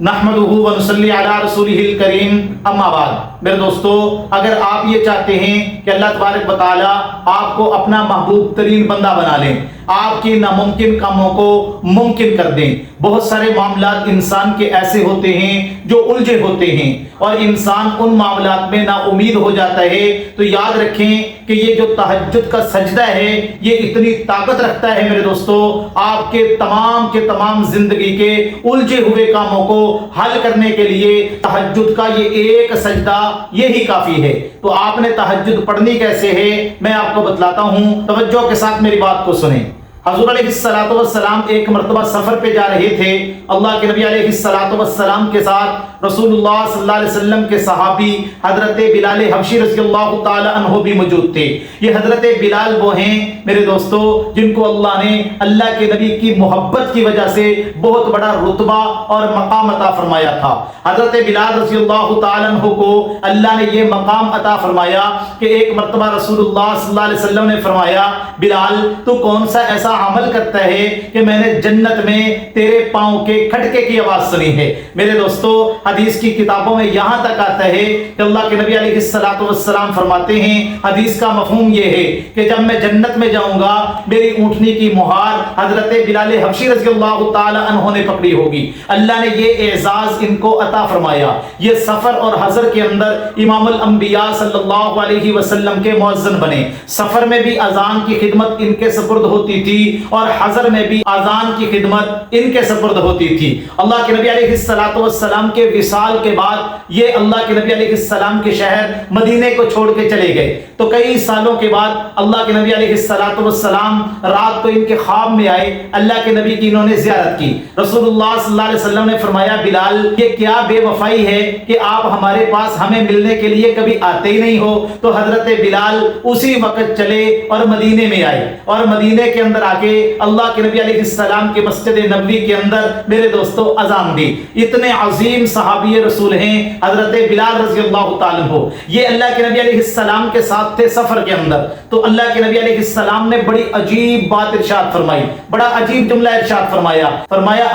نحمدہ و نصلی علی رسولہ الکریم اما بعد۔ میرے دوستو، اگر آپ یہ چاہتے ہیں کہ اللہ تبارک و تعالی آپ کو اپنا محبوب ترین بندہ بنا لیں، آپ کی ناممکن کاموں کو ممکن کر دیں، بہت سارے معاملات انسان کے ایسے ہوتے ہیں جو الجھے ہوتے ہیں اور انسان ان معاملات میں نا امید ہو جاتا ہے، تو یاد رکھیں کہ یہ جو تہجد کا سجدہ ہے یہ اتنی طاقت رکھتا ہے میرے دوستو، آپ کے تمام زندگی کے الجھے ہوئے کاموں کو حل کرنے کے لیے تہجد کا یہ ایک سجدہ یہی کافی ہے۔ تو آپ نے تہجد پڑھنی کیسے ہے میں آپ کو بتلاتا ہوں، توجہ کے ساتھ میری بات کو سنیں۔ حضور علیہ السلام ایک مرتبہ سفر پہ جا رہے تھے، اللہ کے نبی علیہ السلام کے ساتھ رسول اللہ صلی اللہ علیہ وسلم کے صحابی حضرت بلال حبشی رضی اللہ تعالی عنہ بھی موجود تھے۔ یہ حضرت بلال وہ ہیں میرے دوستو جن کو اللہ نے اللہ کے نبی کی محبت کی وجہ سے بہت بڑا رتبہ اور مقام عطا فرمایا تھا۔ حضرت بلال رضی اللہ تعالی عنہ کو اللہ نے یہ مقام عطا فرمایا کہ ایک مرتبہ رسول اللہ صلی اللہ علیہ وسلم نے فرمایا، بلال تو کون سا ایسا عمل کرتا ہے کہ میں نے جنت میں تیرے پاؤں کے کھٹکے کی آواز سنی ہے۔ میرے دوستو، حدیث کی کتابوں میں یہاں تک آتا ہے کہ اللہ کے نبی علیہ السلام فرماتے ہیں، حدیث کا مفہوم یہ ہے کہ جب میں جنت میں جاؤں گا میری اونٹنی کی مہار حضرت بلال حبشی رضی اللہ تعالی عنہ نے پکڑی ہوگی۔ اللہ نے یہ اعزاز ان کو عطا فرمایا۔ یہ سفر اور حضر کے اندر امام الانبیاء صلی اللہ علیہ وسلم کے مؤذن بنے۔ سفر میں بھی اذان کی خدمت ان کے سپرد ہوتی تھی اور حضر میں بھی اذان کی خدمت ان کے سپرد ہوتی تھی۔ اللہ کے نبی علیہ السلام کے وصال کے بعد یہ اللہ کے نبی علیہ السلام کے شہر مدینے کو چھوڑ کے چلے گئے، تو کئی سالوں کے بعد اللہ کے نبی علیہ السلام رات کو ان کے خواب میں آئے، اللہ کے نبی کی انہوں نے زیارت کی۔ رسول اللہ صلی اللہ علیہ وسلم نے فرمایا، بلال یہ کیا بے وفائی ہے کہ آپ ہمارے پاس ہمیں ملنے کے لیے کبھی آتے ہی نہیں ہو؟ تو حضرت بلال اسی وقت چلے اور مدینے میں آئے اور مدینے کے اندر آ کے اللہ کے نبی علیہ السلام کے مسجد نبوی کے اندر میرے دوستو اذان دی۔ اتنے عظیم صحابی رسول ہیں حضرت بلال رضی اللہ تعالیٰ عنہ، یہ اللہ کے نبی علیہ السلام کے ساتھ تھے سفر کے اندر۔ تو اللہ کے نبی علیہ السلام نے بڑی عجیب بات ارشاد فرمائی، بڑا عجیب جملہ ارشاد فرمایا،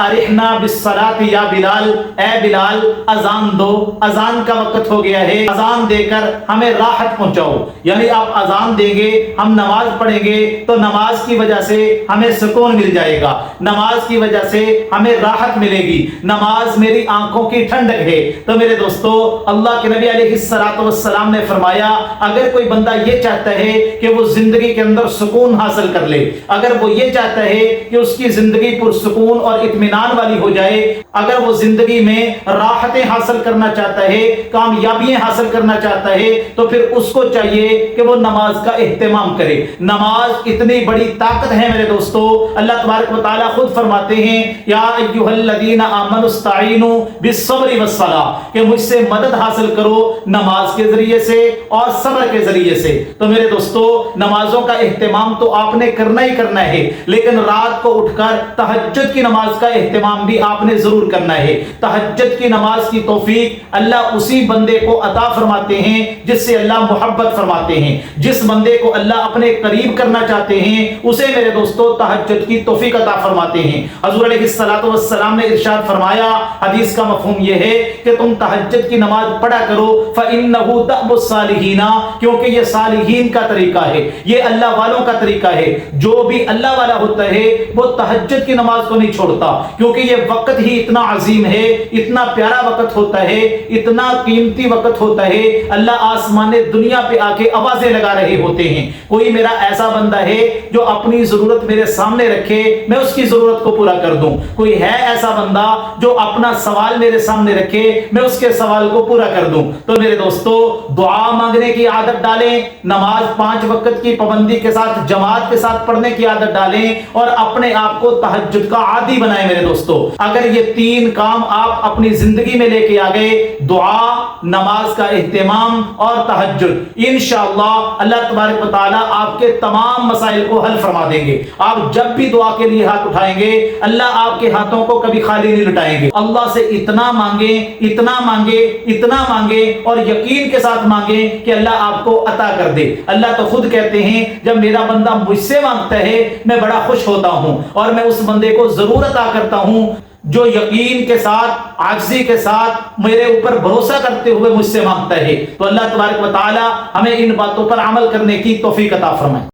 ارحنا بالصلاۃ یا بلال، اے بلال اذان دو، اذان کا وقت ہو گیا ہے، اذان دے کر ہمیں راحت پہنچاؤ۔ یعنی آپ اذان دیں گے، ہم نماز پڑھیں گے تو نماز کی وجہ سے ہمیں سکون مل جائے گا، نماز کی وجہ سے ہمیں راحت ملے گی، نماز میری آنکھوں کی ٹھنڈک ہے۔ تو میرے دوستو، اللہ کے نبی علیہ السلام نے فرمایا، اگر کوئی بندہ یہ چاہتا ہے کہ وہ زندگی کے اندر سکون حاصل کر لے، اگر وہ یہ چاہتا ہے کہ اس کی زندگی پرسکون اور اطمینان والی ہو جائے، اگر وہ زندگی میں راحتیں حاصل کرنا چاہتا ہے، کامیابیاں حاصل کرنا چاہتا ہے، تو پھر اس کو چاہیے کہ وہ نماز کا اہتمام کرے۔ نماز اتنی بڑی طاقت ہے میرے دوستو، اللہ تبارک و تعالیٰ خود فرماتے ہیں، یا ایھا الذین آمنوا استعینوا بالصبر والصلاۃ، کہ مجھ سے مدد حاصل کرو نماز کے ذریعے سے اور صبر کے ذریعے سے۔ تو میرے دوستو، نمازوں کا اہتمام تو آپ نے کرنا ہی کرنا ہے، لیکن رات کو اٹھ کر تہجد کی نماز کا اہتمام بھی آپ نے ضرور کرنا ہے۔ تہجد کی نماز کی توفیق اللہ اسی بندے کو عطا فرماتے ہیں جس سے اللہ محبت فرماتے ہیں۔ جس بندے کو اللہ اپنے قریب کرنا چاہتے ہیں اسے میرے دوستو تہجد کی توفیق عطا فرماتے ہیں۔ حضور علیہ السلام نے ارشاد فرمایا، حدیث کا مفہوم یہ ہے کہ تم تہجد کی نماز پڑھا کرو، فإنہ دأب الصالحین، کیونکہ یہ صالحین کا طریقہ ہے، یہ اللہ والوں کا طریقہ ہے۔ جو بھی اللہ والا ہوتا ہے وہ تہجد کی نماز کو نہیں چھوڑتا، کیونکہ یہ وقت ہی اتنا عظیم ہے، اتنا پیارا وقت ہوتا ہے، اتنا قیمتی وقت ہوتا ہے۔ اللہ آسمان دنیا پہ آ کے آوازیں لگا رہے ہوتے ہیں، کوئی میرا ایسا بندہ ہے جو اپنی ضرورت میرے سامنے رکھے میں اس کی ضرورت کو پورا کر دوں، کوئی ہے ایسا بندہ جو اپنا سوال میرے سامنے رکھے میں اس کے سوال کو پورا کر دوں۔ تو میرے دوستو، دعا مانگنے کی عادت ڈالیں، نماز 5 وقت کی پابندی کے ساتھ جماعت کے ساتھ پڑھنے کی عادت ڈالیں اور اپنے آپ کو تہجد کا عادی بنائیں میرے دوستو۔ اگر یہ 3 کام آپ اپنی زندگی میں لے کے آ گئے، دعا، نماز کا اہتمام اور تہجد، انشاءاللہ اللہ تبارک و تعالی آپ کے تمام مسائل کو حل فرما دیں گے۔ آپ جب بھی دعا کے لیے ہاتھ اٹھائیں گے اللہ آپ کے ہاتھوں کو کبھی خالی نہیں لٹائیں گے۔ اللہ سے اتنا مانگیں، اتنا مانگیں، اتنا مانگیں اور یقین کے ساتھ مانگیں کہ اللہ آپ کو عطا کر دے۔ اللہ تو خود کہتے ہیں، جب میرا بندہ مجھ سے مانگتا ہے میں بڑا خوش ہوتا ہوں اور میں اس بندے کو ضرور عطا کرتا ہوں جو یقین کے ساتھ عاجزی کے ساتھ میرے اوپر بھروسہ کرتے ہوئے مجھ سے مانگتا ہے۔ تو اللہ تبارک و تعالی ہمیں ان باتوں پر عمل کرنے کی توفیق عطا فرمائے۔